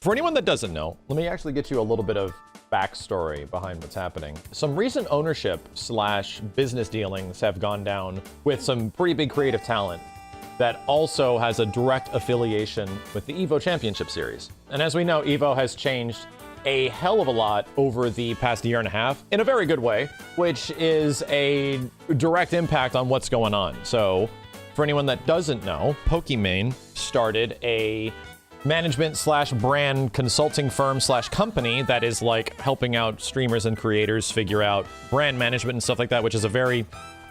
For anyone that doesn't know, let me actually get you a little bit of backstory behind what's happening. Some recent ownership / business dealings have gone down with some pretty big creative talent that also has a direct affiliation with the EVO Championship Series. And as we know, EVO has changed a hell of a lot over the past year and a half in a very good way, which is a direct impact on what's going on. So for anyone that doesn't know, Pokimane started a management / brand consulting firm / company that is like helping out streamers and creators figure out brand management and stuff like that, which is a very,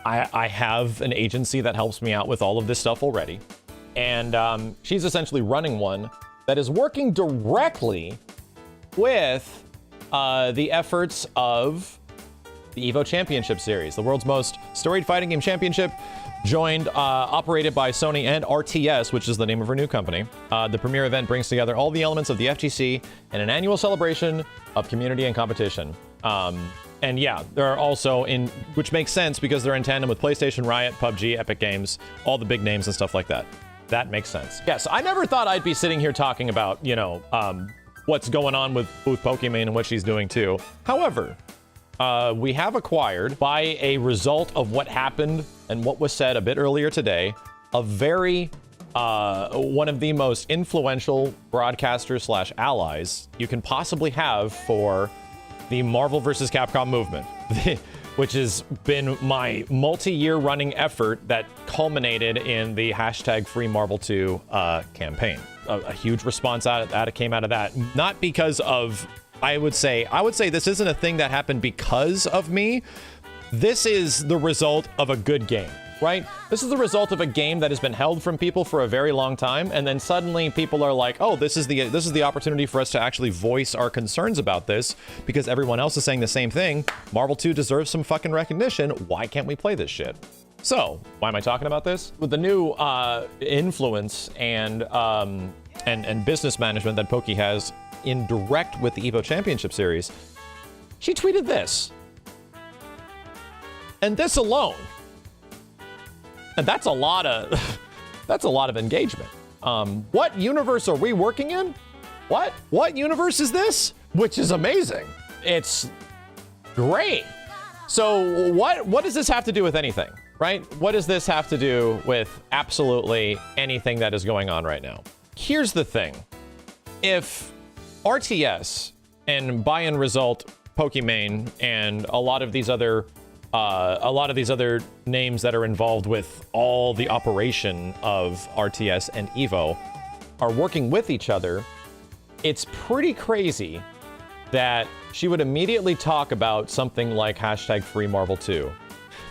I have an agency that helps me out with all of this stuff already. And she's essentially running one that is working directly with the efforts of the EVO Championship Series, the world's most storied fighting game championship, operated by Sony and RTS, which is the name of her new company. The premier event brings together all the elements of the FGC in an annual celebration of community and competition. And yeah, they're also which makes sense because they're in tandem with PlayStation, Riot, PUBG, Epic Games, all the big names and stuff like that. That makes sense. Yes, I never thought I'd be sitting here talking about, what's going on with Pokimane and what she's doing too. However, we have acquired, by a result of what happened and what was said a bit earlier today, a very, one of the most influential broadcasters / allies you can possibly have for the Marvel vs. Capcom movement, which has been my multi-year running effort that culminated in the #FreeMarvel2 campaign. A huge response came out of that, not because of, I would say this isn't a thing that happened because of me. This is the result of a good game, right? This is the result of a game that has been held from people for a very long time, and then suddenly people are like, oh, this is the opportunity for us to actually voice our concerns about this because everyone else is saying the same thing. Marvel 2 deserves some fucking recognition. Why can't we play this shit? So, why am I talking about this? With the new influence and business management that Poki has in direct with the EVO Championship Series, she tweeted this. And this alone, and that's a lot of engagement. What universe are we working in? What universe is this? Which is amazing. It's great. So what does this have to do with anything, right? What does this have to do with absolutely anything that is going on right now? Here's the thing. If RTS and by end result Pokimane and a lot of these other names that are involved with all the operation of RTS and EVO are working with each other, it's pretty crazy that she would immediately talk about something like #FreeMarvel2.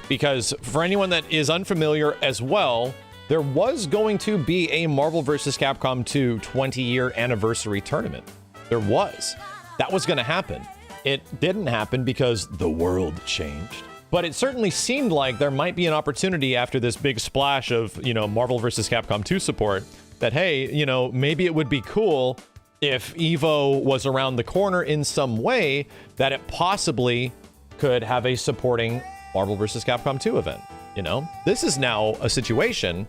Because for anyone that is unfamiliar as well, there was going to be a Marvel vs. Capcom 2 20-year anniversary tournament. There was. That was going to happen. It didn't happen because the world changed. But it certainly seemed like there might be an opportunity after this big splash of, Marvel vs. Capcom 2 support that, hey, maybe it would be cool if EVO was around the corner in some way that it possibly could have a supporting Marvel vs. Capcom 2 event. This is now a situation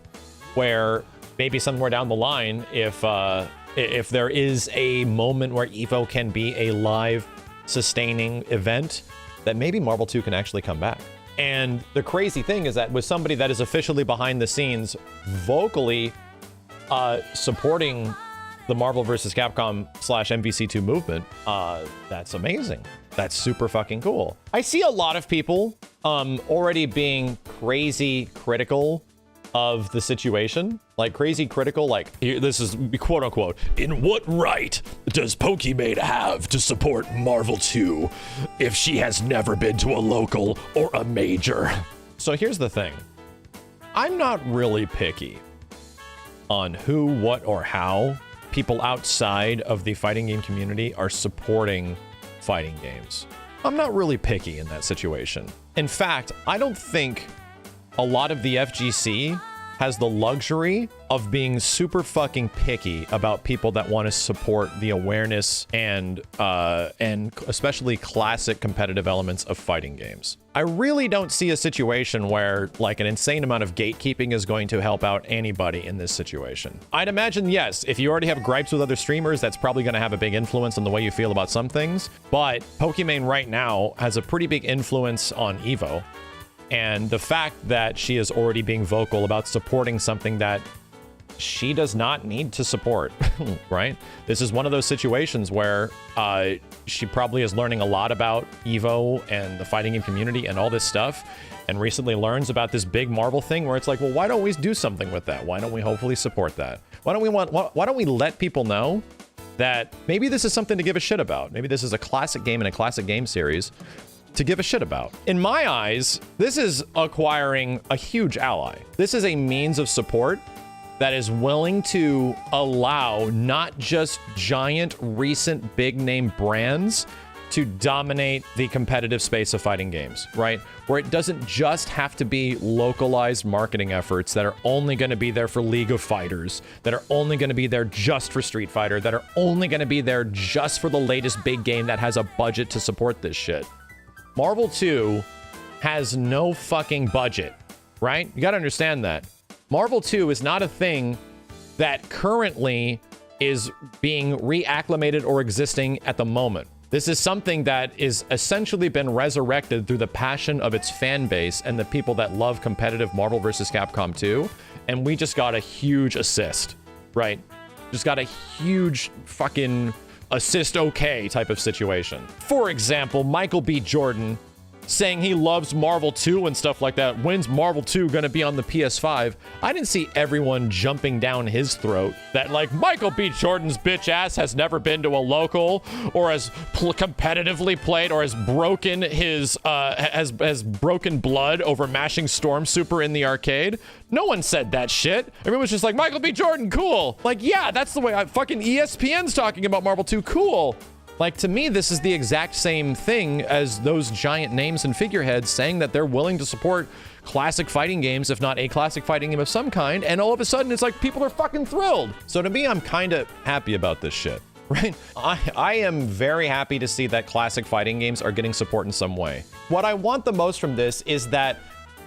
where maybe somewhere down the line, if there is a moment where EVO can be a live sustaining event, that maybe Marvel 2 can actually come back. And the crazy thing is that with somebody that is officially behind the scenes vocally supporting the Marvel vs. Capcom / MVC2 movement, that's amazing. That's super fucking cool. I see a lot of people already being crazy critical of the situation. Like crazy critical, like this is quote unquote, in what right does Pokimane have to support Marvel 2 if she has never been to a local or a major? So here's the thing. I'm not really picky on who, what, or how people outside of the fighting game community are supporting fighting games. I'm not really picky in that situation. In fact, I don't think a lot of the FGC has the luxury of being super fucking picky about people that want to support the awareness and especially classic competitive elements of fighting games. I really don't see a situation where like an insane amount of gatekeeping is going to help out anybody in this situation. I'd imagine, yes, if you already have gripes with other streamers, that's probably going to have a big influence on the way you feel about some things. But Pokimane right now has a pretty big influence on EVO. And the fact that she is already being vocal about supporting something that she does not need to support, right? This is one of those situations where she probably is learning a lot about EVO and the fighting game community and all this stuff, and recently learns about this big Marvel thing where it's like, well, why don't we do something with that? Why don't we hopefully support that? Why don't we let people know that maybe this is something to give a shit about? Maybe this is a classic game in a classic game series to give a shit about. In my eyes, this is acquiring a huge ally. This is a means of support that is willing to allow not just giant, recent, big name brands to dominate the competitive space of fighting games, right? Where it doesn't just have to be localized marketing efforts that are only going to be there for League of Fighters, that are only going to be there just for Street Fighter, that are only going to be there just for the latest big game that has a budget to support this shit. Marvel 2 has no fucking budget, right? You gotta understand that. Marvel 2 is not a thing that currently is being reacclimated or existing at the moment. This is something that is essentially been resurrected through the passion of its fan base and the people that love competitive Marvel vs. Capcom 2. And we just got a huge assist, right? Just got a huge fucking assist okay type of situation. For example, Michael B. Jordan saying he loves Marvel 2 and stuff like that. When's Marvel 2 gonna be on the PS5? I didn't see everyone jumping down his throat that like Michael B. Jordan's bitch ass has never been to a local or has competitively played or has broken his has broken blood over mashing Storm Super in the arcade. No one said that shit. Everyone was just like, Michael B. Jordan, cool. Like, yeah, that's the way fucking ESPN's talking about Marvel 2, cool. Like, to me, this is the exact same thing as those giant names and figureheads saying that they're willing to support classic fighting games, if not a classic fighting game of some kind, and all of a sudden it's like people are fucking thrilled. So to me, I'm kind of happy about this shit, right? I am very happy to see that classic fighting games are getting support in some way. What I want the most from this is that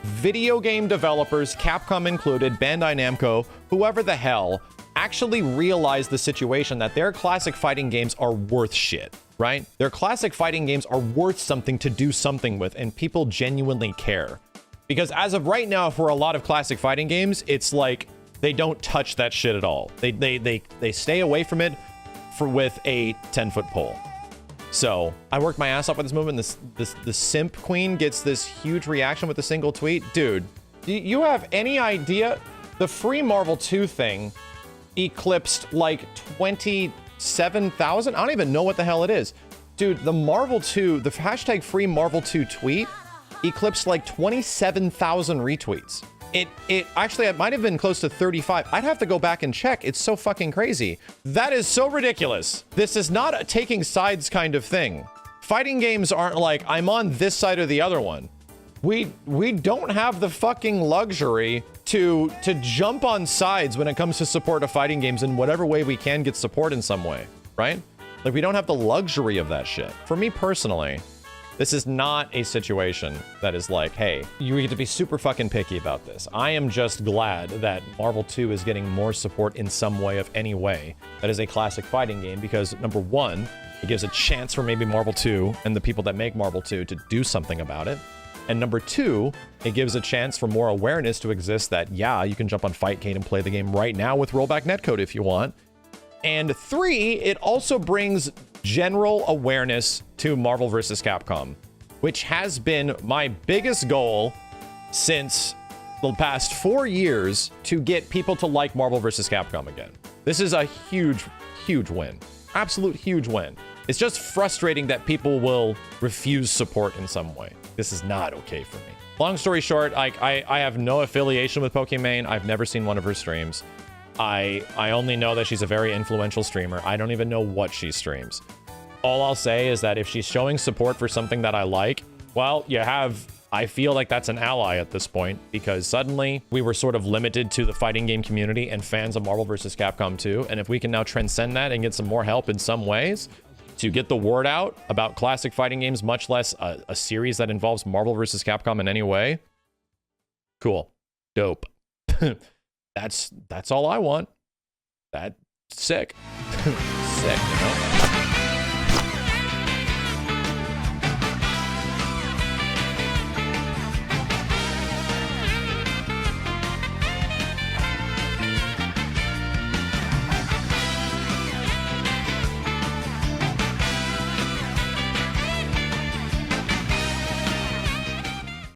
video game developers, Capcom included, Bandai Namco, whoever the hell, actually realize the situation that their classic fighting games are worth shit, right? Their classic fighting games are worth something to do something with, and people genuinely care. Because as of right now, for a lot of classic fighting games, it's like they don't touch that shit at all. They stay away from it with a 10-foot pole. So I worked my ass off with this movement. The simp queen gets this huge reaction with a single tweet. Dude, do you have any idea? The free Marvel 2 thing eclipsed like 27,000. I don't even know what the hell it is. Dude, the Marvel 2, the hashtag free Marvel 2 tweet eclipsed like 27,000 retweets. It actually, it might have been close to 35. I'd have to go back and check. It's so fucking crazy. That is so ridiculous. This is not a taking sides kind of thing. Fighting games aren't like, I'm on this side or the other one. We don't have the fucking luxury to jump on sides when it comes to support of fighting games in whatever way we can get support in some way, right? Like, we don't have the luxury of that shit. For me personally, this is not a situation that is like, hey, you get to be super fucking picky about this. I am just glad that Marvel 2 is getting more support in some way of any way. That is a classic fighting game because, number one, it gives a chance for maybe Marvel 2 and the people that make Marvel 2 to do something about it. And number two, it gives a chance for more awareness to exist that, yeah, you can jump on Fightcade and play the game right now with rollback netcode if you want. And three, it also brings general awareness to Marvel vs. Capcom, which has been my biggest goal since the past 4 years to get people to like Marvel vs. Capcom again. This is a huge, huge win. Absolute huge win. It's just frustrating that people will refuse support in some way. This is not okay for me. Long story short, I have no affiliation with Pokimane. I've never seen one of her streams. I only know that she's a very influential streamer. I don't even know what she streams. All I'll say is that if she's showing support for something that I like, well, you have I feel like that's an ally at this point, because suddenly we were sort of limited to the fighting game community and fans of Marvel vs. Capcom 2. And if we can now transcend that and get some more help in some ways to get the word out about classic fighting games, much less a series that involves Marvel vs. Capcom in any way, cool. Dope. That's all I want. That's sick. Sick, you know?